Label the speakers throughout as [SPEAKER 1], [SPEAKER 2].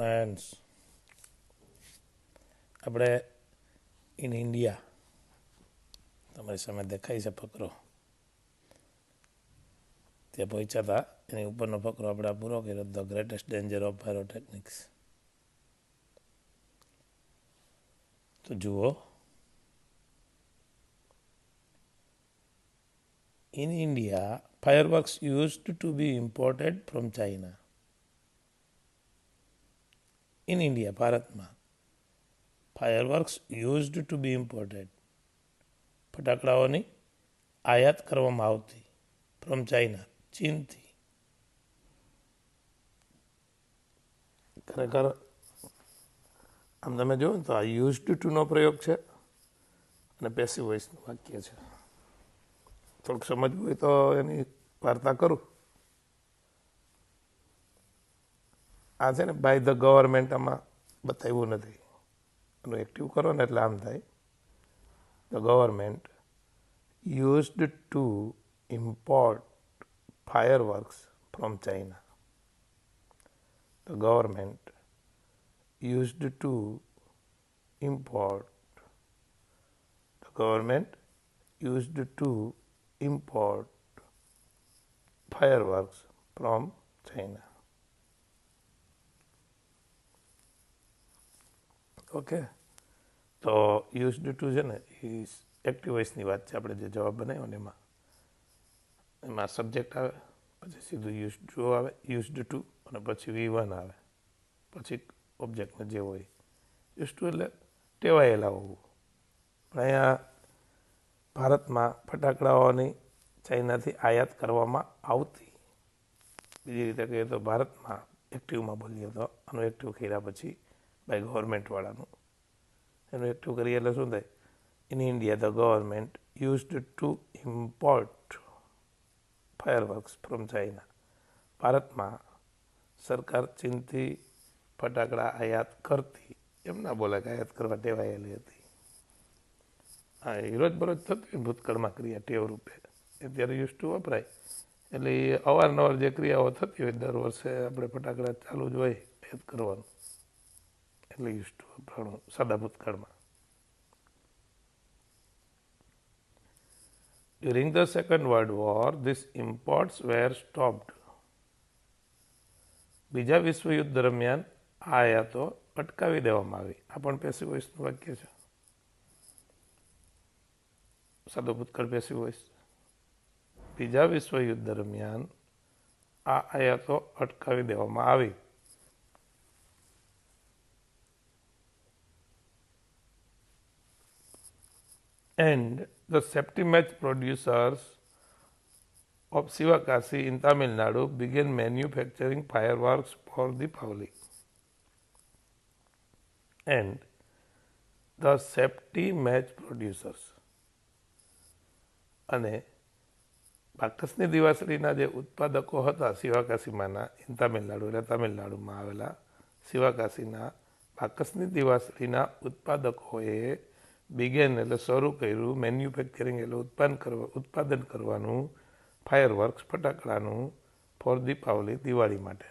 [SPEAKER 1] And આપણે in India તમારી સામે દેખાય છે ફકરો, ત્યાં પહોંચ્યા હતા. એની ઉપરનો ફકરો આપણે પૂરો કર્યો, the greatest danger of pyrotechnics. તો જુઓ, in India, fireworks used to be imported from China. In India, ભારતમાં fireworks used to be imported, ફટાકડાઓની આયાત કરવામાં આવતી ફ્રોમ ચાઇના, ચીનથી. ખરેખર આમ તમે જુઓ ને તો આ યુઝડ ટુનો પ્રયોગ છે અને પેસિવ વોઇસનું વાક્ય છે. થોડુંક સમજવું હોય તો એની વાર્તા કરું. આ છે ને બાય ધ ગવર્મેન્ટ, આમાં બતાવ્યું નથી. એનું એક્ટિવ કરો ને એટલે આમ થાય, the government used to import fireworks from China. The government used to import, the government used to import fireworks from China. Okay, તો યુઝડ ટુ છે ને એ એક્ટિવ વોઇસની વાત છે. આપણે જે જવાબ બનાવ્યો ને એમાં સબ્જેક્ટ આવે, પછી સીધું યુઝડ ટુ આવે, યુઝડ ટુ, અને પછી V1 આવે, પછી ઓબ્જેક્ટને જે હોય. યુઝ ટુ એટલે ટેવાયેલા હોવું. પણ અહીંયા ભારતમાં ફટાકડાઓની ચાઇનાથી આયાત કરવામાં આવતી. બીજી રીતે કહીએ તો ભારતમાં એક્ટિવમાં બોલીએ તો આનું એક્ટિવ કર્યા પછી બાય ગવર્મેન્ટવાળાનું એનું એક્ટિવ કરીએ એટલે શું થાય? In India the government used to import fireworks from China. ભારતમાં સરકાર ચીનથી ફટાકડા આયાત કરતી. એમ ના બોલે કે આયાત કરવા ટેવાયેલી હતી. હા, એ રોજબરોજ થતું હોય ભૂતકાળમાં ક્રિયા ટેવ રૂપે, અત્યારે યુઝ ટુ વપરાય. એટલે એ અવારનવાર જે ક્રિયાઓ થતી હોય, દર વર્ષે આપણે ફટાકડા ચાલુ જ હોય યાદ કરવાનું, એટલે યુઝ ટુ વપરાણું સાદા ભૂતકાળમાં. During the second world war this imports were stopped. બીજા વિશ્વયુદ્ધ દરમિયાન આ આયાતો અટકાવી દેવામાં આવી. આ પણ પેસિવ વોઇસનું વાક્ય છે. સાદો ભૂતકાળ પેસિવ વોઇસ. બીજા વિશ્વયુદ્ધ દરમિયાન આ આયાતો અટકાવી દેવામાં આવી. And the safety match producers of Sivakasi in Tamil Nadu began manufacturing fireworks for Deepavali. And the safety match producers, અને બાકસની દિવાસળીના જે ઉત્પાદકો હતા શિવાકાશીમાંના, ઇન તામિલનાડુ એટલે તામિલનાડુમાં આવેલા શિવાકાશીના બાકસની દિવાસળીના ઉત્પાદકોએ બિગેન એટલે શરૂ કર્યું, મેન્યુફેક્ચરિંગ એટલે ઉત્પાદન કરવાનું, ફાયરવર્ક્સ ફટાકડાનું, ફોર દીપાવલી દિવાળી માટે.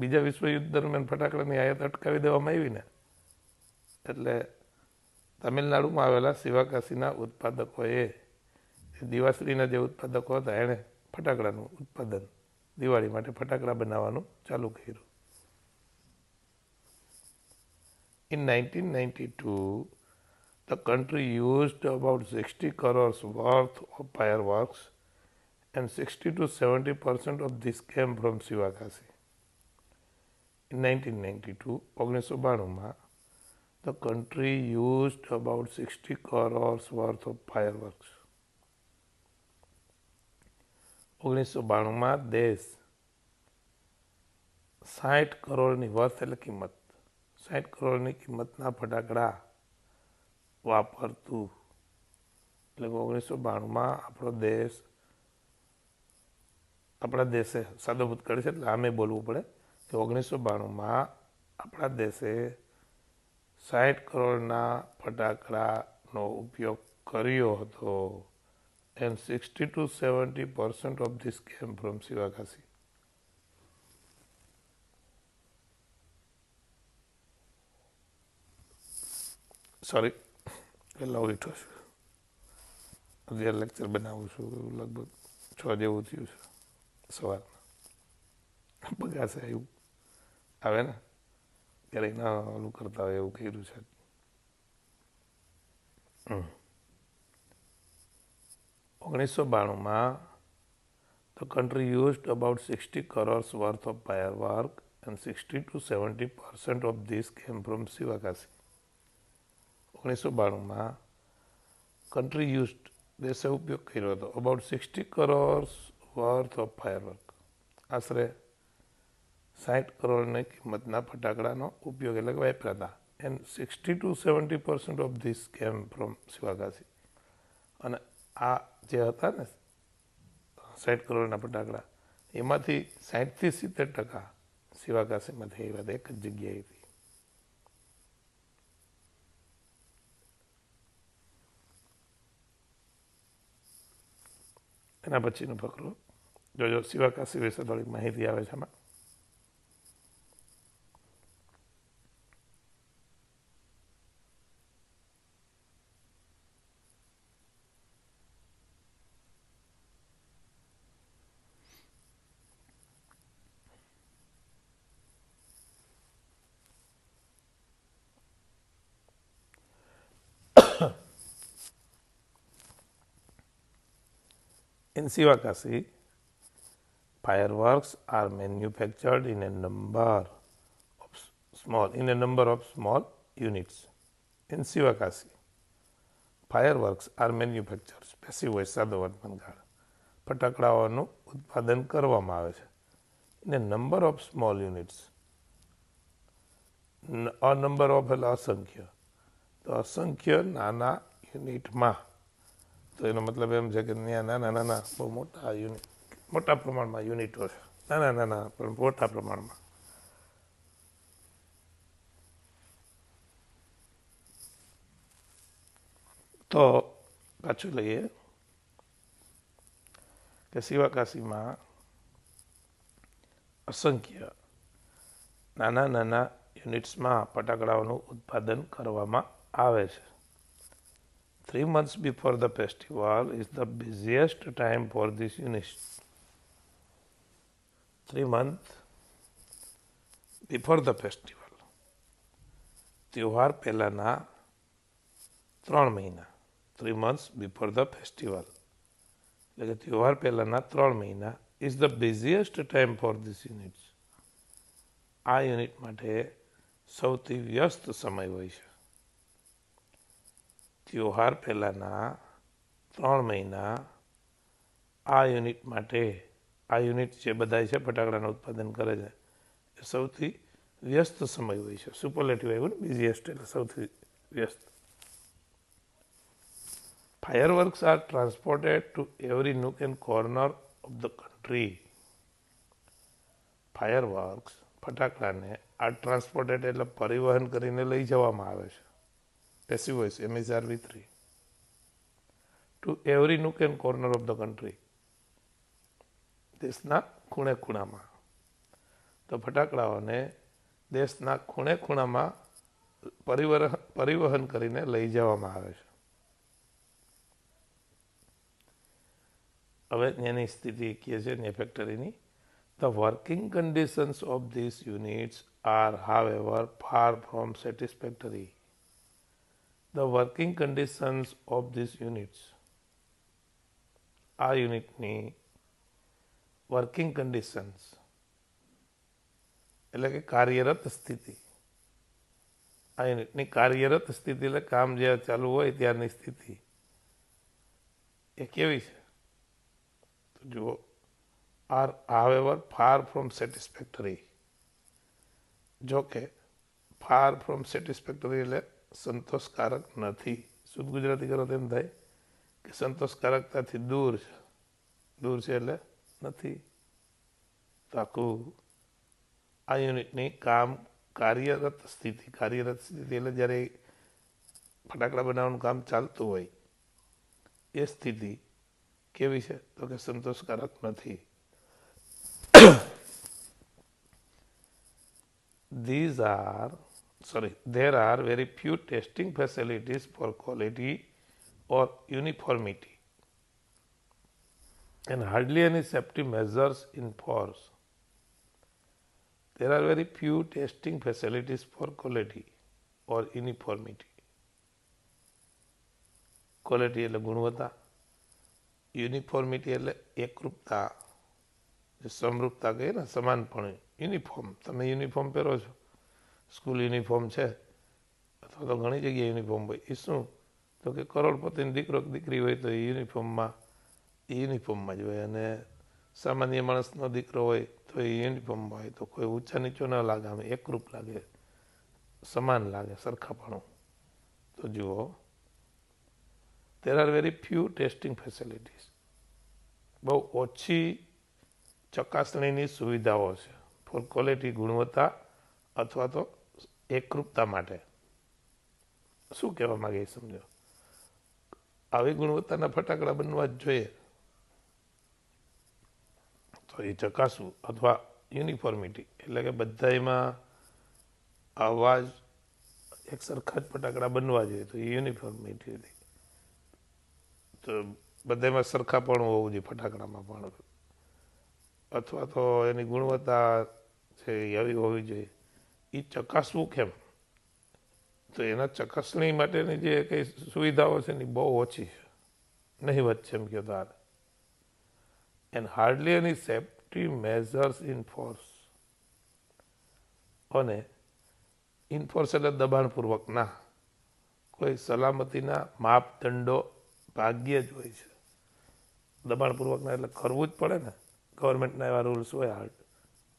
[SPEAKER 1] બીજા વિશ્વયુદ્ધ દરમિયાન ફટાકડાની આયાત અટકાવી દેવામાં આવી ને, એટલે તમિલનાડુમાં આવેલા શિવાકાશીના ઉત્પાદકોએ, દિવાસળીના જે ઉત્પાદકો હતા એણે ફટાકડાનું ઉત્પાદન દિવાળી માટે ફટાકડા બનાવવાનું ચાલુ કર્યું. In 1992, the country used about 60 crores worth of fireworks, and 60 to 70% of this came from Sivakasi. In 1992, 1992, the country used about 60 crores worth of fireworks. 1992 દેશ 60 કરોડની વર્થ એટલે કિંમત, 60 કરોડની કિંમતના ફટાકડા વાપરતું. એટલે 1992 આપણા દેશે સાદો ભૂતકાળ છે એટલે આમે બોલવું પડે કે 1992 આપણા દેશે 60 કરોડના ફટાકડાનો ઉપયોગ કર્યો હતો. And 60 to 70% of this came from Sivakasi. Sorry, વહેલો ઉઠ્યો છું. અત્યારે લેક્ચર બનાવું છું, લગભગ 6 જેવું થયું છે સવારમાં. બગાસે આવ્યું આવે ને ત્યારે ના ઓલું કરતા હોય એવું કર્યું છે. 1992 the country used about 60 crores worth of firework and 60 to 70% of this came from Sivakasi. 1992 country used દેશે ઉપયોગ કર્યો હતો about 60 crores worth of firework, આશરે 60 કરોડની કિંમતના ફટાકડાનો ઉપયોગ એટલે વાપર્યા હતા. and 60 to 70% of this came from Sivakasi. અને આ જે હતા ને 60 કરોડના ફટાકડા એમાંથી 60 થી 70% શિવાકાશીમાંથી આવ્યા હતા, એક જ જગ્યાએથી. એના પછીનો ફકરો જોજો, શિવાકાશી વિશે થોડીક માહિતી આવે છે આમાં. In Sivakasi, fireworks are manufactured in a number of small units. In Sivakasi, fireworks are manufactured. Passive voice સાદો વર્તમાનકાળ. ફટાકડાઓનું ઉત્પાદન કરવામાં આવે છે. In a number of small units. A number of એટલે અસંખ્ય. તો અસંખ્ય નાના યુનિટમાં. તો એનો મતલબ એમ છે કે ત્યાં નાના બહુ મોટા યુનિટ, મોટા પ્રમાણમાં યુનિટો છે, નાના પણ મોટા પ્રમાણમાં. તો પાછું લઈએ કે શિવાકાશીમાં અસંખ્ય નાના યુનિટ્સમાં ફટાકડાઓનું ઉત્પાદન કરવામાં આવે છે. 3 months before the festival is the busiest time for this unit. 3 months before the festival. ત્યોહાર પહેલાના 3 મહિના. 3 months before the festival. એટલે કે ત્યોહાર પહેલાના 3 મહિના is the busiest time for this unit. આ યુનિટ માટે સૌથી વ્યસ્ત સમય હોય છે. ત્યોહાર પહેલાના 3 મહિના આ યુનિટ માટે, આ યુનિટ જે બધા છે ફટાકડાનું ઉત્પાદન કરે છે એ સૌથી વ્યસ્ત સમય હોય છે. સુપરલેટિવ આવ્યું ને, બિઝીએસ્ટ એટલે સૌથી વ્યસ્ત. Fireworks are transported to every nook and corner of the country. Fireworks ફટાકડાને આ ટ્રાન્સપોર્ટેડ એટલે પરિવહન કરીને લઈ જવામાં આવે છે. Passive voice MSRV3. Two every nook and corner of the country. દેશના ખૂણે ખૂણામાં. તો ફટાકડાઓને દેશના ખૂણે ખૂણામાં પરિવહન કરીને લઈ જવામાં આવે છે. હવે એની સ્થિતિ કહે છે ને ફેક્ટરીની. The working conditions of these units are, however, far from satisfactory. The working conditions of these units. આ યુનિટની વર્કિંગ કન્ડિશન્સ એટલે કે કાર્યરત સ્થિતિ. આ યુનિટની કાર્યરત સ્થિતિ એટલે કામ જે ચાલુ હોય ત્યારની સ્થિતિ એ કેવી છે? તો જુઓ, are however far from satisfactory. જો કે ફાર ફ્રોમ સેટિસ્ફેક્ટરી એટલે સંતોષકારક નથી. શુદ્ધ ગુજરાતી કરો તેમ થાય કે સંતોષકારકતાથી દૂર છે. દૂર છે એટલે નથી. તો આખું આ યુનિટની કાર્યરત સ્થિતિ એટલે જ્યારે ફટાકડા બનાવવાનું કામ ચાલતું હોય એ સ્થિતિ કેવી છે? તો કે સંતોષકારક નથી. These are there are very few testing facilities for quality or uniformity and hardly any safety measures in force. There are very few testing facilities for quality or uniformity. Quality એટલે ગુણવત્તા, યુનિફોર્મિટી એટલે એકરૂપતા, જે સમરૂપતા કહીએ ને, સમાનપણે. Uniform, તમે uniform પહેરો છો, સ્કૂલ યુનિફોર્મ છે, અથવા તો ઘણી જગ્યાએ યુનિફોર્મ હોય. એ શું? તો કે કરોડપતિનો દીકરો દીકરી હોય તો એ યુનિફોર્મમાં જ હોય, અને સામાન્ય માણસનો દીકરો હોય તો એ યુનિફોર્મમાં હોય. તો કોઈ ઊંચા નીચો ન લાગે, આમ એકરૂપ લાગે, સમાન લાગે, સરખાપણું. તો જુઓ, there are very few testing facilities. બહુ ઓછી ચકાસણીની સુવિધાઓ છે ફોર ક્વોલિટી, ગુણવત્તા અથવા તો એકરૂપતા માટે. શું કહેવા માગે એ સમજો. આવી ગુણવત્તાના ફટાકડા બનવા જ જોઈએ તો એ ચકાસવું, અથવા યુનિફોર્મિટી એટલે કે બધામાં અવાજ એક સરખા જ ફટાકડા બનવા જોઈએ તો એ યુનિફોર્મિટી હતી. તો બધામાં સરખાપણું હોવું જોઈએ ફટાકડામાં પણ, અથવા તો એની ગુણવત્તા છે એવી હોવી જોઈએ. એ ચકાસવું કેમ? તો એના ચકાસણી માટેની જે કંઈ સુવિધાઓ છે ને બહુ ઓછી છે, નહીવત છે એમ કહો તો હાલ. And hardly any safety measures in force. અને ઇનફોર્સ એટલે દબાણપૂર્વકના કોઈ સલામતીના માપદંડો ભાગ્યે જ હોય છે. દબાણપૂર્વકના એટલે કરવું જ પડે ને, ગવર્મેન્ટના એવા રૂલ્સ હોય, હાર્ડ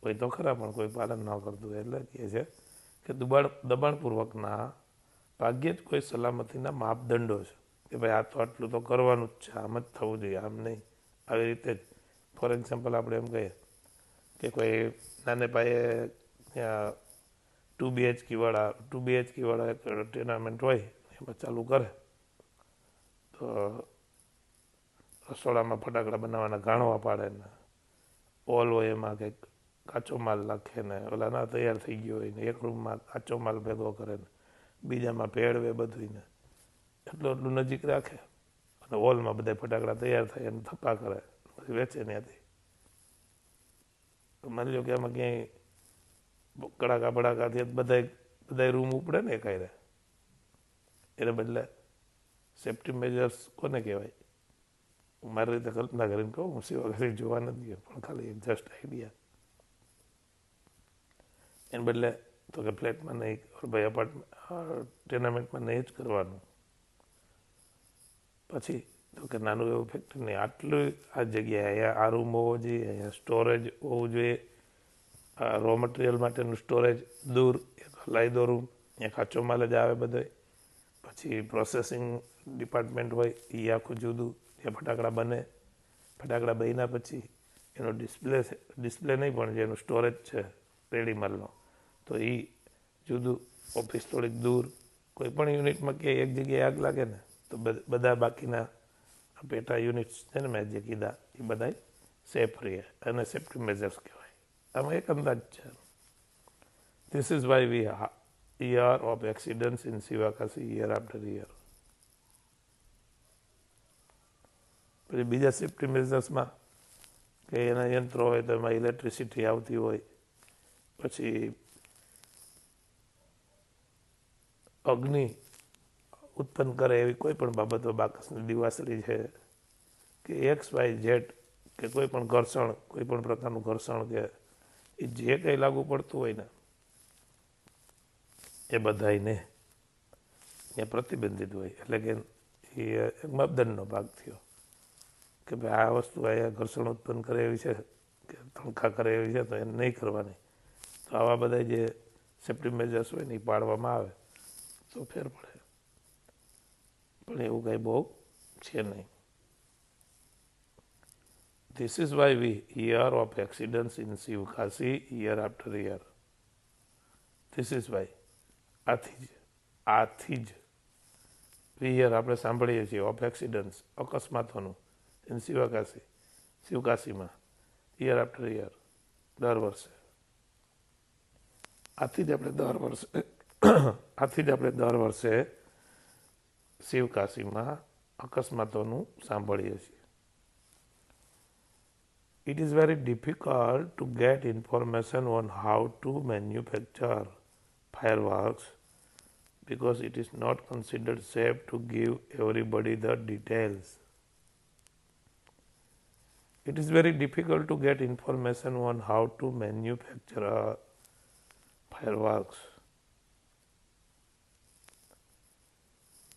[SPEAKER 1] હોય તો ખરા, પણ કોઈ પાલન ન કરતું હોય. એટલે કહે છે કે દબાણપૂર્વકના ભાગ્યે જ કોઈ સલામતીના માપદંડો છે કે ભાઈ આ તો આટલું તો કરવાનું જ છે, આમ જ થવું જોઈએ, આમ નહીં. આવી રીતે જ ફોર એક્ઝામ્પલ આપણે એમ કહીએ કે કોઈ નાને પાયે 2 BHK વાળા એક ટેનામેન્ટ હોય, એમાં ચાલુ કરે તો રસોડામાં ફટાકડા બનાવવાના ગાણવા પાડે ને, ઓલ હોય એમાં કંઈક કાચો માલ નાખે ને, ઓલા ના તૈયાર થઈ ગયો હોય ને, એક રૂમમાં કાચો માલ ભેગો કરે ને, બીજામાં ભેળવે બધું ને, એટલું નજીક રાખે અને હોલમાં બધા ફટાકડા તૈયાર થાય અને થપ્પા કરે, પછી વેચે ત્યાંથી. માની લો કે આમાં ક્યાંય કડાકા બડાકાથી બધા રૂમ ઉપડે ને કાંઈ, એને બદલે સેફ્ટી મેજર્સ કોને કહેવાય? મારી રીતે કલ્પના કરીને કહું, હું સેવા જોવા નથી, પણ ખાલી જસ્ટ આઈડિયા. એને બદલે તો કે ફ્લેટમાં નહીં, ભાઈ ટેનામેન્ટમાં નહીં જ કરવાનું. પછી તો કે નાનું એવું ફેક્ટરી નહીં, આટલું આ જગ્યાએ અહીંયા આ રૂમ હોવો જોઈએ, અહીંયા સ્ટોરેજ હોવું જોઈએ, આ રો મટીરિયલ માટેનું સ્ટોરેજ દૂર, એક લાયદો રૂમ, અહીંયા કાચો માલ જ આવે બધો. પછી પ્રોસેસિંગ ડિપાર્ટમેન્ટ હોય એ આખું જુદું, ત્યાં ફટાકડા બને. ફટાકડા બન્યા પછી એનો ડિસ્પ્લે નહીં, પણ જેનું સ્ટોરેજ છે રેડી માલનો, તો એ જુદું. ઓફિસ થોડીક દૂર. કોઈ પણ યુનિટમાં કે એક જગ્યાએ આગ લાગે ને તો બધા બાકીના પેટા યુનિટ્સ છે ને મેં જે કીધા એ બધા સેફ રહે, અને સેફ્ટી મેજર્સ કહેવાય. આમાં એક અંદાજ છે. This is why we year of accidents in Sivakasi year after year. પછી બીજા સેફ્ટી મેઝર્સમાં કે એના યંત્રો હોય તો એમાં ઇલેક્ટ્રિસિટી આવતી હોય, પછી અગ્નિ ઉત્પન્ન કરે એવી કોઈ પણ બાબતો, બાકસની દિવાસળી છે કે XYZ, કે કોઈ પણ ઘર્ષણ, કોઈ પણ પ્રકારનું ઘર્ષણ કે એ જે કંઈ લાગુ પડતું હોય ને એ બધાને એ પ્રતિબંધિત હોય. એટલે કે એ એક માપદંડનો ભાગ થયો કે ભાઈ આ વસ્તુ અહીંયા ઘર્ષણ ઉત્પન્ન કરે એવી છે કે તણખા કરે એવી છે તો એને નહીં કરવાની. તો આવા બધા જે સેફ્ટી મેજર્સ હોય ને એ પાડવામાં આવે તો ફેર પડે, પણ એવું કાંઈ બહુ છે નહીં. This is why we year of accidents in Sivakasi year after year. This is why, આથી જ યર આપણે સાંભળીએ છીએ ઓફ એક્સિડન્ટ્સ, અકસ્માતોનું, ઇન શિવકાશીમાં યર આફ્ટર યર, દર વર્ષે. આથી જ આપણે દર વર્ષે આથી જ આપણે દર વર્ષે શિવકાશીમાં અકસ્માતોનું સાંભળીએ છીએ. It is very difficult to get information on how to manufacture fireworks because it is not considered safe to give everybody the details. It is very difficult to get information on how to manufacture fireworks.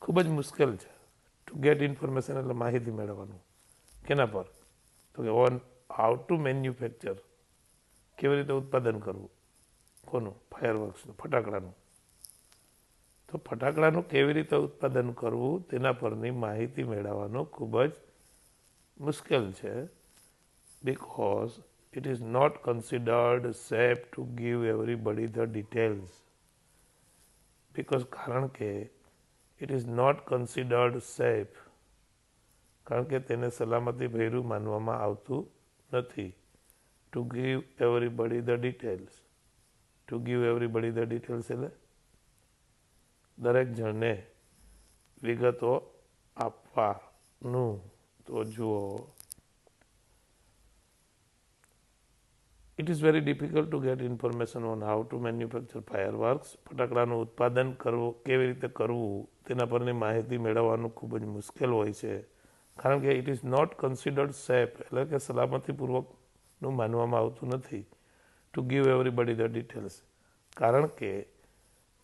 [SPEAKER 1] ખૂબ જ મુશ્કેલ છે. Two gate information એટલે માહિતી મેળવવાનું. કેના પર? તો કે ઓન હાઉ ટુ મેન્યુફેક્ચર, કેવી રીતે ઉત્પાદન કરવું. કોનું? ફાયરવર્ક્સનું, ફટાકડાનું. તો ફટાકડાનું કેવી રીતે ઉત્પાદન કરવું તેના પરની માહિતી મેળવવાનું ખૂબ જ મુશ્કેલ છે. Because it is not considered safe to give everybody the details. Because કારણ કે it is not considered safe, કારણ કે તેને સલામતી ભર્યું માનવામાં આવતું નથી. To give everybody the details. To give everybody the details એટલે દરેક જણને વિગતો આપવાનું. તો જુઓ, It is very difficult to get information on how to manufacture fireworks. ફટાકડાનું ઉત્પાદન કરવું કેવી રીતે કરવું તેના પરની માહિતી મેળવવાનું ખૂબ જ મુશ્કેલ હોય છે. કારણ કે it is not considered safe, એટલે કે સલામતીપૂર્વકનું માનવામાં આવતું નથી. To give everybody the details, કારણ કે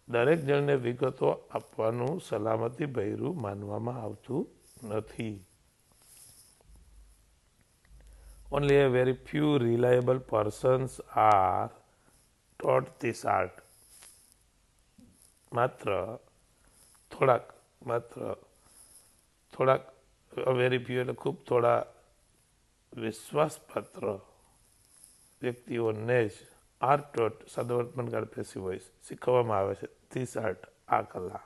[SPEAKER 1] દરેક જણને વિગતો આપવાનું સલામતી ભર્યું માનવામાં આવતું નથી. Only a very few reliable persons are taught this art. માત્ર થોડાક વેરી ફ્યુ એટલે ખૂબ થોડા વિશ્વાસપાત્ર વ્યક્તિઓને જ આર્ટ ટોટ, સાદો વર્તમાનકાળ પેસિવ વોઇસ, શીખવવામાં આવે છે. ધીસ આર્ટ, આ કલા.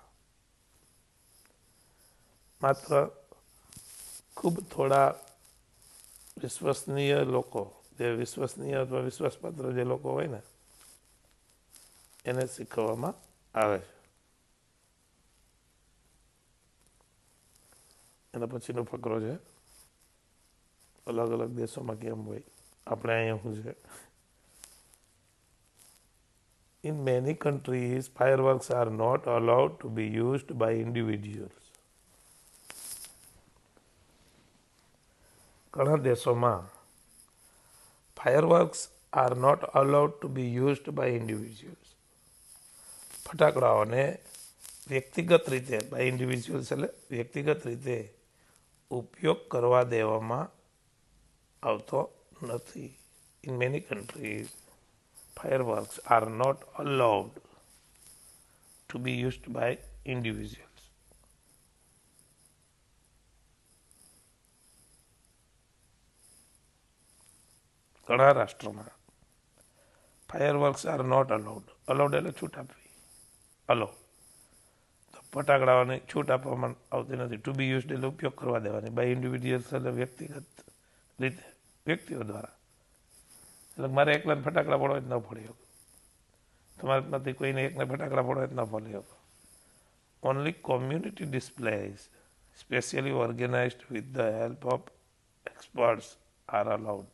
[SPEAKER 1] માત્ર ખૂબ થોડા વિશ્વસનીય લોકો, જે વિશ્વસનીય અથવા વિશ્વાસપાત્ર જે લોકો હોય ને એને શીખવવામાં આવે છે. એના પછીનો ફકરો છે, અલગ અલગ દેશોમાં કેમ હોય, આપણે અહીંયા શું છે. In many countries, fireworks are not allowed to be used by individuals. ઘણા દેશોમાં fireworks are not allowed to be used by individuals. ફટાકડાઓને વ્યક્તિગત રીતે, by individuals એટલે વ્યક્તિગત રીતે ઉપયોગ કરવા દેવામાં આવતો નથી. In many countries, fireworks are not allowed to be used by individuals. ઘણા રાષ્ટ્રોમાં fireworks are not allowed. Allowed એટલે છૂટ આપવી. અલો તો ફટાકડાઓની છૂટ આપવામાં આવતી નથી. ટુ બી યુઝડ એટલે ઉપયોગ કરવા દેવાની. બાય ઇન્ડિવિજ્યુઅલ્સ એટલે વ્યક્તિગત રીતે, વ્યક્તિઓ દ્વારા. એટલે મારે એકલાને ફટાકડા ફોડવા જ ન ફોડી શકો. તમારામાંથી કોઈને એકને ફટાકડા ફોડવા જ ન ફોડી શકો. Only community displays specially organised with the help of experts are allowed.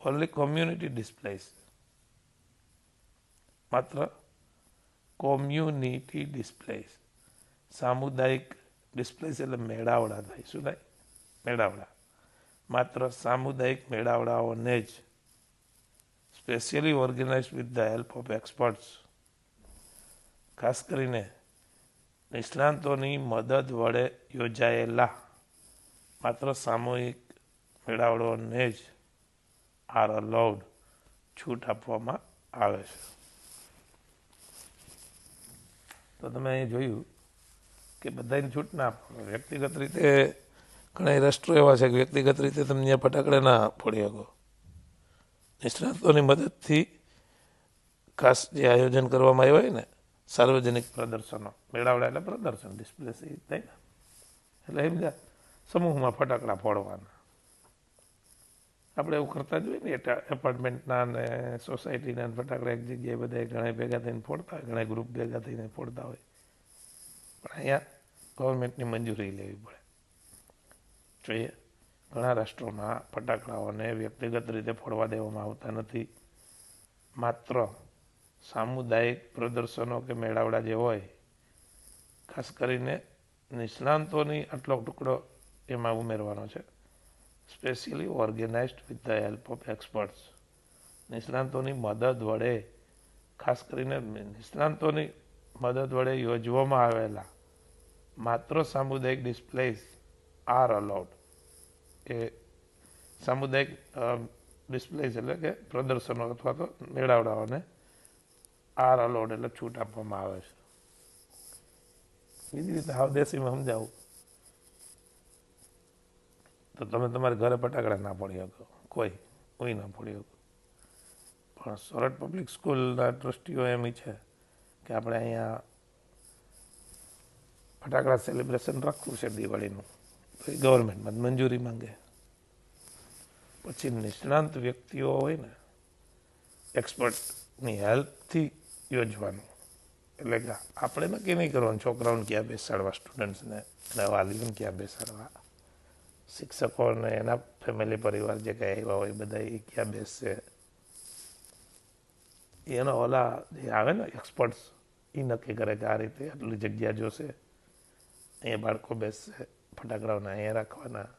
[SPEAKER 1] Only community displays. માત્ર કોમ્યુનિટી ડિસ્પ્લેસ, સામુદાયિક ડિસ્પ્લેસ એટલે મેળાવડા થાય. શું થાય? મેળાવડા. માત્ર સામુદાયિક મેળાવડાઓને જ specially organise with the help of experts, ખાસ કરીને નિષ્ણાંતોની મદદ વડે યોજાયેલા માત્ર સામૂહિક મેળાવડાઓને જ આર અલાઉડ, છૂટ આપવામાં આવે છે. તો તમે અહીં જોયું કે બધાને છૂટ ના આપો. વ્યક્તિગત રીતે ઘણા રાષ્ટ્રો એવા છે કે વ્યક્તિગત રીતે તમે ત્યાં ફટાકડા ના ફોડી શકો. નિષ્ણાતોની મદદથી ખાસ જે આયોજન કરવામાં આવ્યા હોય ને, સાર્વજનિક પ્રદર્શનો, મેળાવડા એટલે પ્રદર્શન, ડિસ્પ્લે થાય ને, એટલે એમ સમૂહમાં ફટાકડા ફોડવાના. આપણે એવું કરતા જ હોય ને એપાર્ટમેન્ટના ને સોસાયટીના ફટાકડા એક જગ્યાએ બધા ઘણા ભેગા થઈને ફોડતા હોય, ઘણા ગ્રુપ ભેગા થઈને ફોડતા હોય, પણ અહીંયા ગવર્મેન્ટની મંજૂરી લેવી પડે જોઈએ. ઘણા રાષ્ટ્રોમાં ફટાકડાઓને વ્યક્તિગત રીતે ફોડવા દેવામાં આવતા નથી. માત્ર સામુદાયિક પ્રદર્શનો કે મેળાવડા જે હોય, ખાસ કરીને નિષ્ણાંતોની આટલો ટુકડો એમાં ઉમેરવાનો છે. Specially organised with the help of experts. નિષ્ણાંતોની મદદ વડે, ખાસ કરીને નિષ્ણાંતોની મદદ વડે યોજવામાં આવેલા માત્ર સામુદાયિક ડિસ્પ્લેઝ આર અલાઉડ. એ સામુદાયિક ડિસ્પ્લેઝ એટલે કે પ્રદર્શનો અથવા તો મેળાવડાઓને આર અલાઉડ એટલે છૂટ આપવામાં આવે છે. બીજી રીતે હાવદેશીમાં સમજાવું તો તમે તમારા ઘરે ફટાકડા ના ફોડી શકો, કોઈ ના ફોડી શકો, પણ સોરઠ પબ્લિક સ્કૂલના ટ્રસ્ટીઓ એમ છે કે આપણે અહીંયા ફટાકડા સેલિબ્રેશન રાખવું છે દિવાળીનું, તો એ ગવર્મેન્ટમાં મંજૂરી માંગે. પછી નિષ્ણાંત વ્યક્તિઓ હોય ને, એક્સપર્ટની હેલ્પથી યોજવાનું. એટલે કે આપણે નક્કી નહીં કરવાનું છોકરાઓને ક્યાં બેસાડવા, સ્ટુડન્ટ્સને એના વાલીઓને ક્યાં બેસાડવા, શિક્ષકોને એના ફેમિલી પરિવાર જે કંઈ આવ્યા હોય બધા એ ક્યાં બેસશે. એનો ઓલા જે આવે ને એક્સપર્ટ્સ, એ નક્કી કરે કે આ રીતે આટલી જગ્યા જોશે, અહીંયા બાળકો બેસશે, ફટાકડાઓને અહીંયા રાખવાના,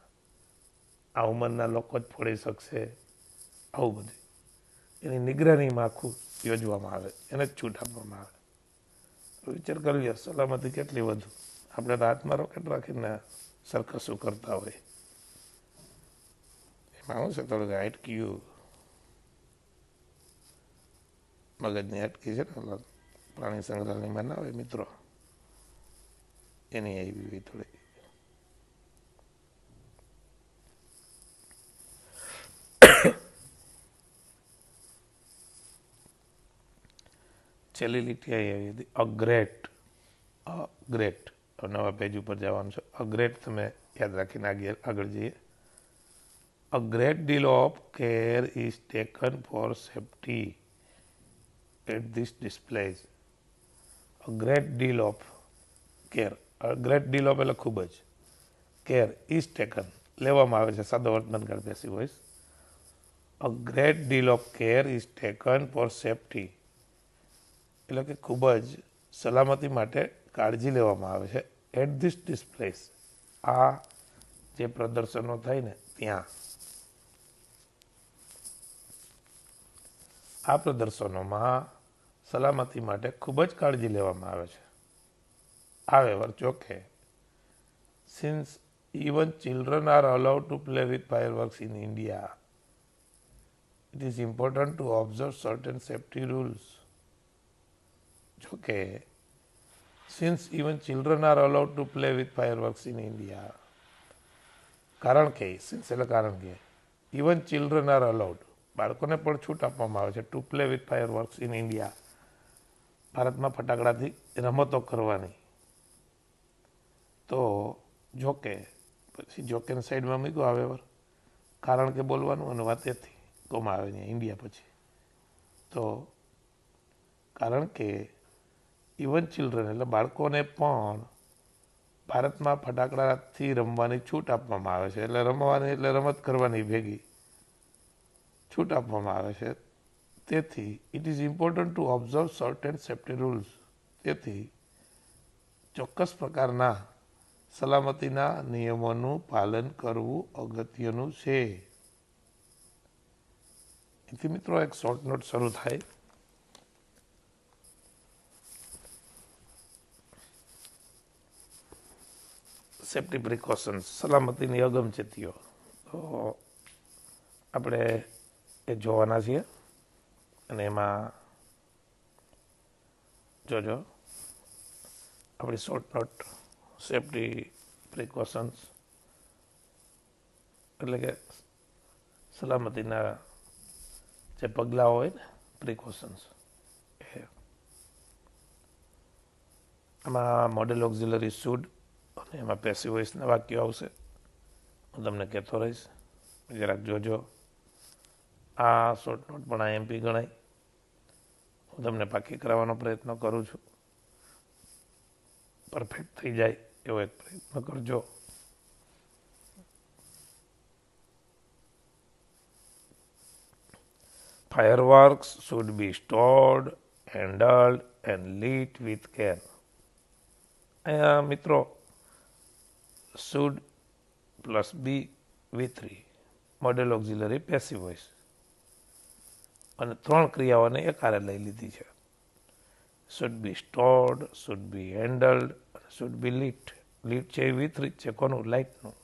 [SPEAKER 1] આ ઉંમરના લોકો જ ફોડી શકશે, આવું બધું એની નિગરાનીમાં આખું યોજવામાં આવે, એને જ છૂટ આપવામાં આવે. વિચાર કરી લો સલામતી કેટલી વધુ. આપણે તો હાથમાં રોકેટ રાખીને સરકસું કરતા હોય. એમાં શું છે, થોડુંક હાટક્યું મગજની હાટકી છે ને, પ્રાણી સંગ્રહાલયમાં ના હોય મિત્રો, એની આવી હોય થોડી. છેલ્લી લીટી આવી હતી અગ્રેટ. નવા પેજ ઉપર જવાનું છે. અગ્રેટ તમે યાદ રાખીને આગળ જઈએ. A great deal of care is taken for safety at this displays. A great deal of care. A great deal of એટલે ખૂબ જ. Care is taken લેવામાં આવે છે, સાદો વર્તમાનકાળ passive voice. A great deal of care is taken for safety એટલે કે ખૂબ જ સલામતી માટે કાળજી લેવામાં આવે છે. એટ ધીસ ડિસ્પ્લેસ આ જે પ્રદર્શનો થાય ને ત્યાં, આ પ્રદર્શનોમાં સલામતી માટે ખૂબ જ કાળજી લેવામાં આવે છે. However, જોકે since even children are allowed to play with fireworks in India, it is important to observe certain safety rules. જોકે since even children are allowed to play with fireworks in India, કારણ કે even children are allowed, બાળકોને પણ છૂટ આપવામાં આવે છે to play with fireworks in India, ભારતમાં ફટાકડાથી રમતો કરવાની. તો જોકે પછી જોકેની સાઈડમાં મૂક્યું however, કારણ કે બોલવાનું અને વાતેથી કોમાં આવે ને ઇન્ડિયા પછી. તો કારણ કે ઇવન ચિલ્ડ્રન એટલે બાળકોને પણ ભારતમાં ફટાકડાથી રમવાની છૂટ આપવામાં આવે છે. એટલે રમવાની એટલે રમત કરવાની ભેગી છૂટ આપવામાં આવે છે. તેથી it is important to observe certain safety rules. તેથી ચોક્કસ પ્રકારના સલામતીના નિયમોનું પાલન કરવું અગત્યનું છે. એથી મિત્રો એક શોર્ટ નોટ શરૂ થાય. સેફ્ટી પ્રિકોશન્સ, સલામતીની અગમચેતીઓ. તો આપણે એ જોવાના છીએ અને એમાં જોજો આપણી શોર્ટ નોટ સેફ્ટી પ્રિકોશન્સ એટલે કે સલામતીના જે પગલાં હોય ને પ્રિકોશન્સ, આમાં મોડેલ ઓક્ઝિલરી શુડ અને એમાં પેસિવ વોઇસના વાક્યો આવશે. હું તમને કહેતો રહીશ, જરાક જોજો. આ શોર્ટ નોટ પણ આઈએમપી ગણાય. હું તમને પાકી કરાવવાનો પ્રયત્ન કરું છું. પરફેક્ટ થઈ જાય એવો એક પ્રયત્ન કરજો. Fireworks should be stored, handled and lit with care. અહીંયા મિત્રો should plus be V3 modal auxiliary passive voice અને 3 ક્રિયાઓને એકારે લઈ લીધી છે. Should be stored, should be handled, should be lit. Lit છે એ V3 છે, કોનું? લાઇટનું.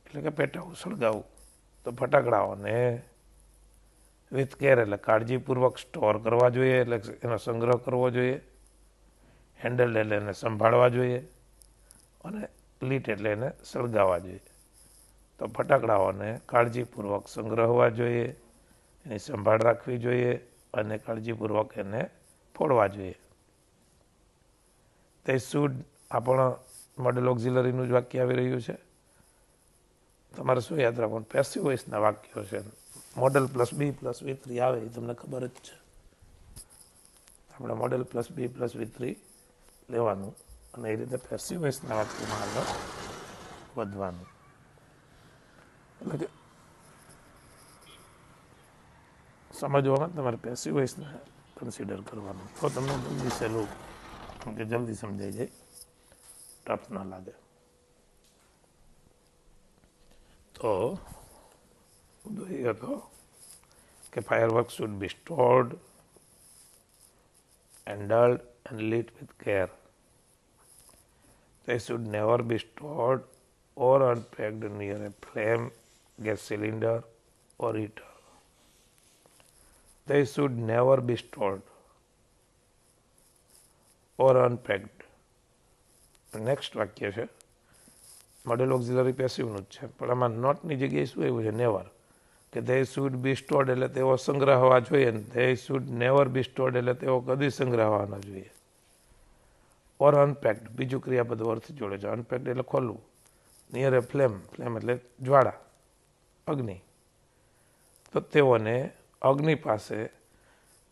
[SPEAKER 1] એટલે કે પેટાવું, સળગાવું. તો ફટાકડાઓને વિથ કેર એટલે કાળજીપૂર્વક સ્ટોર કરવા જોઈએ, એટલે એનો સંગ્રહ કરવો જોઈએ. હેન્ડલ્ડ એટલે એને સંભાળવા જોઈએ અને લીટ એટલે એને સળગાવવા જોઈએ. તો ફટાકડાઓને કાળજીપૂર્વક સંગ્રહવા જોઈએ, એની સંભાળ રાખવી જોઈએ અને કાળજીપૂર્વક એને ફોડવા જોઈએ. તે શુડ આ પણ મોડેલ ઓક્ઝિલરીનું જ વાક્ય આવી રહ્યું છે. તમારે શું યાદ રાખવાનું? પેસિવ વોઇસના વાક્યો છે. મોડેલ પ્લસ બી પ્લસ V3 આવે એ તમને ખબર જ છે. આપણે મોડેલ પ્લસ બી પ્લસ V3 લેવાનું અને એ રીતે પેસિવ વોઇસના વાક્યમાં આગળ વધવાનું. એટલે કે સમજવામાં તમારે પેસિવ વોઇસને કન્સિડર કરવાનું, તો તમને જલ્દી સહેલું કે જલ્દી સમજાઈ જાય, ટફ ના લાગે. તો મુદ્દો એ હતો કે firework should be stored, handled and lit with care. They should never be stored or unpacked near a flame, gas cylinder or heater. They should never be stored or unpacked. Next વાક્ય છે model auxiliary પેસિવનું જ છે, પણ આમાં નોટની જગ્યાએ શું આવ્યું છે? નેવર. કે they should be stored એટલે તેઓ સંગ્રહવા જોઈએ, ને they should never be stored એટલે તેઓ કદી સંગ્રહવા ન જોઈએ. ઓર અનપેક્ડ બીજું ક્રિયાપદ અર્થ જોડે છે. અનપેક્ડ એટલે ખોલવું. નિયર એ ફ્લેમ, ફ્લેમ એટલે જ્વાળા, અગ્નિ. તો તેઓને અગ્નિ પાસે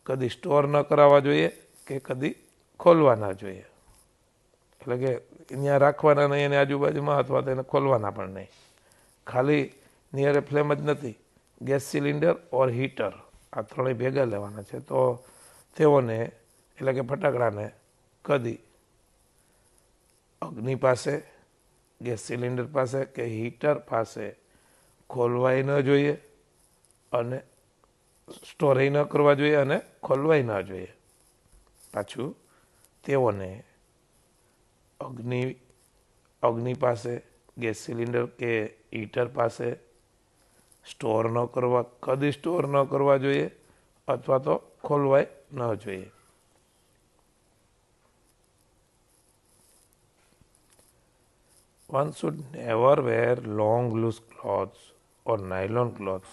[SPEAKER 1] કદી સ્ટોર ન કરાવવા જોઈએ કે કદી ખોલવા ના જોઈએ. એટલે કે અહીંયા રાખવાના નહીં એની આજુબાજુમાં, અથવા તો એને ખોલવાના પણ નહીં. ખાલી નિયર એ ફ્લેમ જ નથી, ગેસ સિલિન્ડર ઓર હીટર આ ત્રણેય ભેગા લેવાના છે. તો તેઓને એટલે કે ફટાકડાને કદી અગ્નિ પાસે, ગેસ સિલિન્ડર પાસે કે હીટર પાસે ખોલવાય ન જોઈએ અને સ્ટોરેય ન કરવા જોઈએ અને ખોલવાય ન જોઈએ. પાછું તેઓને અગ્નિ પાસે, ગેસ સિલિન્ડર કે હીટર પાસે સ્ટોર ન કરવા, કદી સ્ટોર ન કરવા જોઈએ અથવા તો ખોલવાય ન જોઈએ. One should never wear long loose clothes or nylon clothes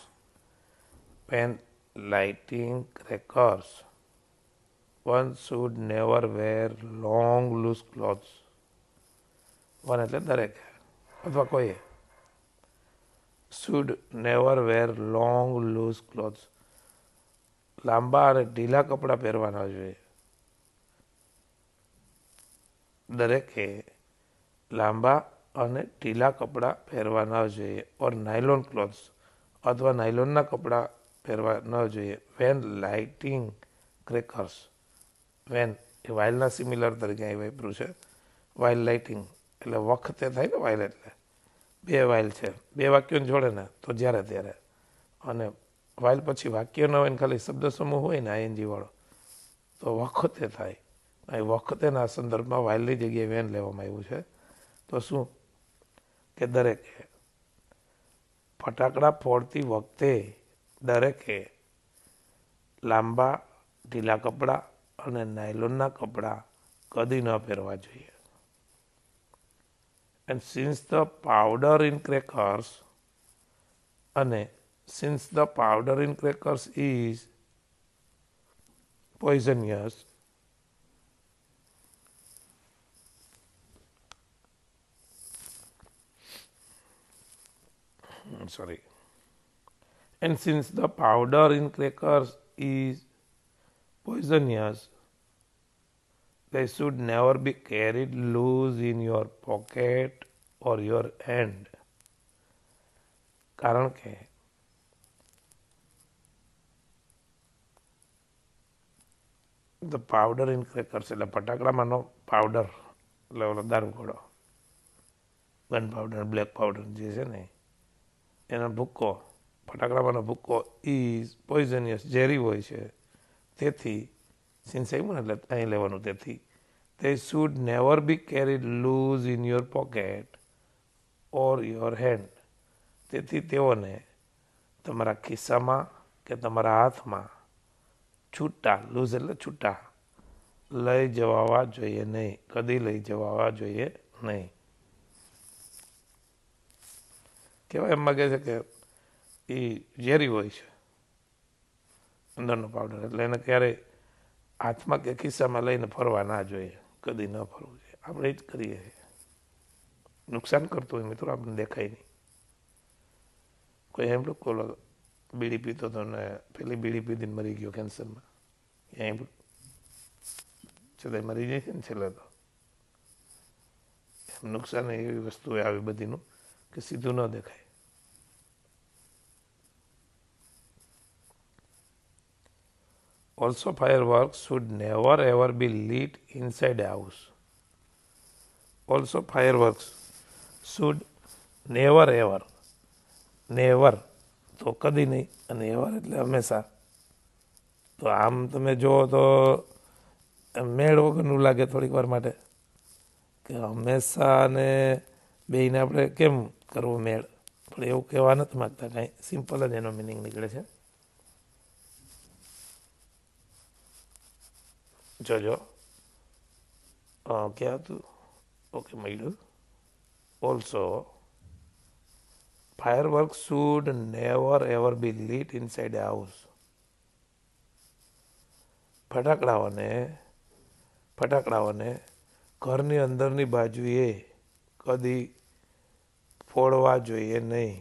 [SPEAKER 1] when lighting crackers. One should never wear long loose clothes. One એટલે દરેક અથવા કોઈ. Should never wear long loose clothes. લાંબા અને ઢીલા કપડાં પહેરવા ન જોઈએ. દરેકે લાંબા અને ઢીલા કપડાં પહેરવા ન જોઈએ. ઓર નાયલોન ક્લોથ્સ અથવા નાયલોનના કપડાં પહેરવા ન જોઈએ. When lighting crackers. When a વાઇલના સિમિલર તરીકે અહીં વાપર્યું છે. વાઇલ લાઇટિંગ એટલે વખતે થાય ને, વાઇલ એટલે બે વાઇલ છે, બે વાક્યોને જોડે ને તો જ્યારે ત્યારે, અને વાઇલ પછી વાક્ય ન હોય ને ખાલી શબ્દ સમૂહ હોય ને આઈએનજી વાળો તો વખતે થાય. અહીં વખતેના સંદર્ભમાં વાઇલની જગ્યાએ વેન લેવામાં આવ્યું છે. તો શું કે દરેકે ફટાકડા ફોડતી વખતે દરેકે લાંબા ઢીલા કપડાં અને નાયલોનના કપડાં કદી ન પહેરવા જોઈએ. And since the powder in crackers is poisonous, And since the powder in crackers is poisonous, they should never be carried loose in your pocket or your hand. કારણ કે ધ પાવડર ઇન ક્રેકર્સ એટલે ફટાકડામાંનો powder એટલે ઓલો દારૂ ઘોડો, gun powder, black powder જે છે ને એનો ભૂક્કો, ફટાકડામાંનો ભૂક્કો ઇઝ પોઈઝનિયસ, ઝેરી હોય છે. તેથી સિન્સ આવ્યું ને એટલે અહીં લેવાનું. તેથી they should never be carried loose in your pocket or your hand. તેથી તેઓને તમારા ખિસ્સામાં કે તમારા હાથમાં છૂટા, લૂઝ એટલે છૂટા, લઈ જવા જોઈએ નહીં, કદી લઈ જવા જોઈએ નહીં. કેવા એમ માગે છે કે એ ઝેરી હોય છે અંદરનો પાવડર, એટલે એને ક્યારેય હાથમાં કે ખિસ્સામાં લઈને ફરવા ના જોઈએ, કદી ન ફરવું જોઈએ. આપણે જ કરીએ છીએ. નુકસાન કરતું હોય મિત્રો, આપણને દેખાય નહીં. કોઈ એમ કોલો બીડી પીતો હતો ને પેલી બીડી પીધીને મરી ગયો કેન્સરમાં, એમ છતાં મરી જાય છે ને છેલ્લે તો. એમ નુકસાન એવી વસ્તુ આવી બધીનું કે સીધું ન દેખાય. Also, fireworks should never ever be lit inside a house. Also, fireworks should never ever, never તો કદી નહીં, અને એવર એટલે હંમેશા. તો આમ તમે જુઓ તો મેળ વગરનું લાગે થોડીક વાર માટે કે હંમેશા અને બેયને આપણે કેમ કરવું મેળ, પણ એવું કહેવા નથી માગતા, કાંઈ સિમ્પલ જ એનો મિનિંગ નીકળે છે. જોજો ક્યાં હતું, ઓકે મળ્યું. Also fireworks should never ever be lit inside a house. ફટાકડાઓને ઘરની અંદરની બાજુએ કદી ફોડવા જોઈએ નહીં.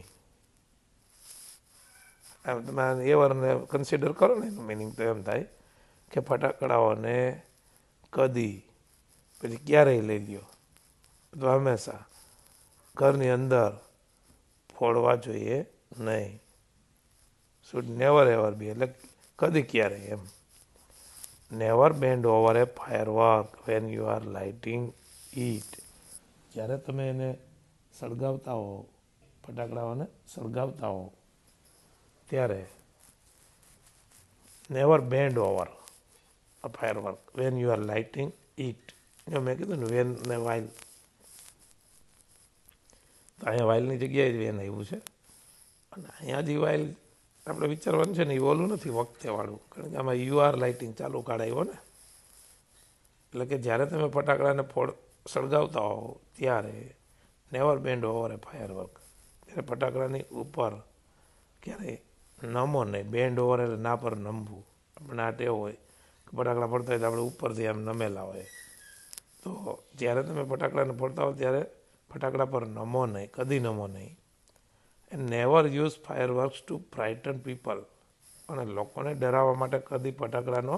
[SPEAKER 1] આમ તમે એ વારને કન્સિડર કરો ને, એનું મિનિંગ તો એમ થાય કે ફટાકડાઓને કદી, પછી ક્યારેય લઈ લ્યો, તો હંમેશા ઘરની અંદર ફોડવા જોઈએ નહીં. શુડ નેવર એવર બી એટલે કદી ક્યારેય એમ. Never bend over a firework when you are lighting it. જ્યારે તમે એને સળગાવતા હો, ફટાકડાઓને સળગાવતા હો ત્યારે never bend over a firework when you are lighting it. જો મેં કીધું ને વેન ને વાઇલ, તો અહીંયા વાઇલની જગ્યાએ જ વેન આવ્યું છે. અને અહીંયા જે વાઇલ આપણે વિચારવાનું છે ને એ ઓલું નથી વખતે વાળું, કારણ કે આમાં યુ આર લાઇટિંગ ચાલુ કાઢાયો ને. એટલે કે જ્યારે તમે ફટાકડાને સળગાવતા હો ત્યારે never bend over a firework, ત્યારે ફટાકડાની ઉપર ક્યારેય નમો નહીં. બેન્ડ ઓવર એટલે ના પર નમવું. આપણને આ ટેવ હોય કે ફટાકડા પડતા હોય તો આપણે ઉપરથી આમ નમેલા હોય. તો જ્યારે તમે ફટાકડાને ફોડતા હો ત્યારે ફટાકડા પર નમો નહીં, કદી નમો નહીં. And never use fireworks to frighten people. અને લોકોને ડરાવવા માટે કદી ફટાકડાનો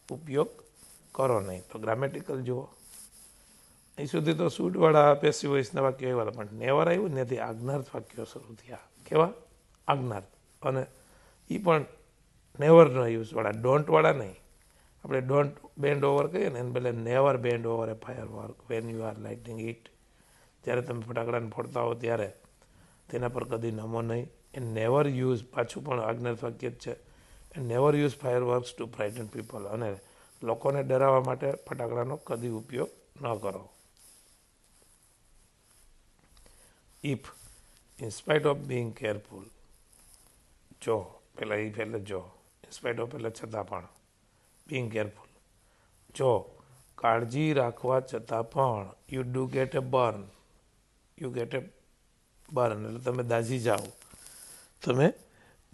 [SPEAKER 1] ઉપયોગ કરો નહીં. તો ગ્રામેટિકલ જુઓ, અહીં સુધી તો સૂટવાળા પેસિવ વોઇસના વાક્યો એવા, પણ નેવર આવ્યું ને ત્યાંથી આજ્ઞાર્થ વાક્યો શરૂ થયા. કેવા? આજ્ઞાર્થ. અને એ પણ નેવરના યુઝવાળા, ડોન્ટવાળા નહીં. આપણે ડોન્ટ બેન્ડ ઓવર કહીએ ને એને બદલે never bend over a firework when you are lighting it. જ્યારે તમે ફટાકડાને ફોડતા હો ત્યારે તેના પર કદી નમો નહીં. એ નેવર યુઝ, પાછું પણ આજ્ઞાર્થ વાક્ય જ છે. એ never use fireworks to frighten people. અને લોકોને ડરાવવા માટે ફટાકડાનો કદી ઉપયોગ ન કરો. If in spite of being careful, જો પહેલાં ઇફ એટલે જો, ઇન્સ્પાઇટ ઓફ એટલે છતાં પણ, બિંગ કેરફુલ જો કાળજી રાખવા છતાં પણ, you do get a burn. You get a burn એટલે તમે દાઝી જાઓ, તમે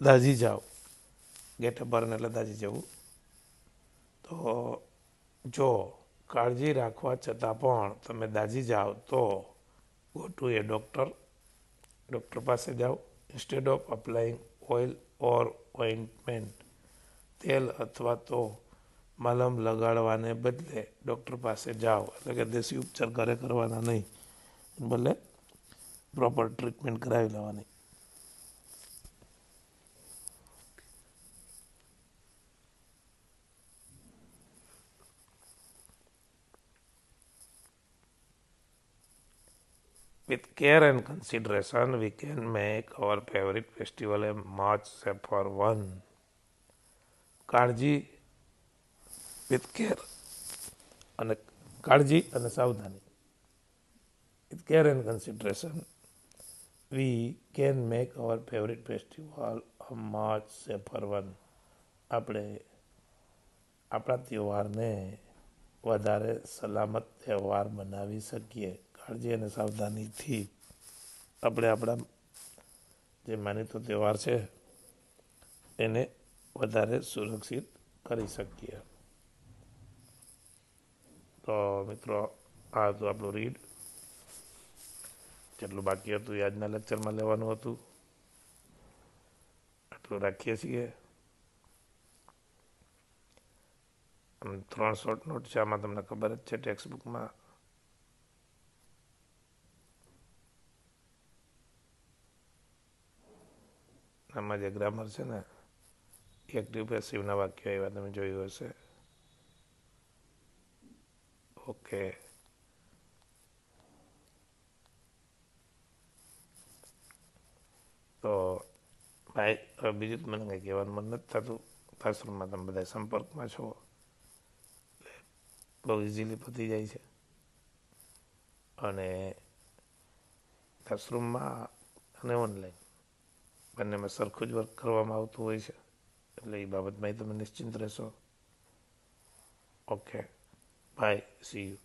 [SPEAKER 1] દાઝી જાઓ. ગેટ એ બર્ન એટલે દાઝી જવું. તો જો કાળજી રાખવા છતાં પણ તમે દાઝી જાઓ તો go to A doctor, doctor પાસે જાઓ. Instead of applying oil or ointment, તેલ અથવા તો મલમ લગાડવાને બદલે ડૉક્ટર પાસે જાઓ. એટલે કે દેશી ઉપચાર ઘરે કરવાના નહીં, ભલે પ્રોપર ટ્રીટમેન્ટ કરાવી લેવાની. With care and consideration, we can make our favorite festival a much safer one. કાળજી વિથ કેર અને કાળજી અને સાવધાની. With care and consideration we can make hour favourite festival a much safer one. આપણે આપણા તહેવારને વધારે સલામત તહેવાર બનાવી શકીએ. કાળજી અને સાવધાનીથી આપણે આપણા જે માનીતો તહેવાર છે એને વધારે સુરક્ષિત કરી શકીએ. તો મિત્રો, આ હતું આપણું રીડ. જેટલું બાકી હતું એ આજના લેક્ચરમાં લેવાનું હતું. આટલું રાખીએ છીએ. 3 શોર્ટ નોટ છે, આમાં તમને ખબર જ છે ટેક્સ્ટ બુકમાં. આમાં જે ગ્રામર છે ને, એક્ટિવ પેસિવના વાક્યો એવા તમે જોયું હશે. ઓકે, તો ભાઈ હવે બીજું મને કંઈ કહેવાનું મન નથી થતું. ક્લાસરૂમમાં તમે બધા સંપર્કમાં છો, બહુ ઇઝીલી પતી જાય છે. અને ક્લાસરૂમમાં અને ઓનલાઈન બંનેમાં સરખું જ વર્ક કરવામાં આવતું હોય છે, એટલે એ બાબતમાં તમે નિશ્ચિંત રહેશો. Okay, bye, see you.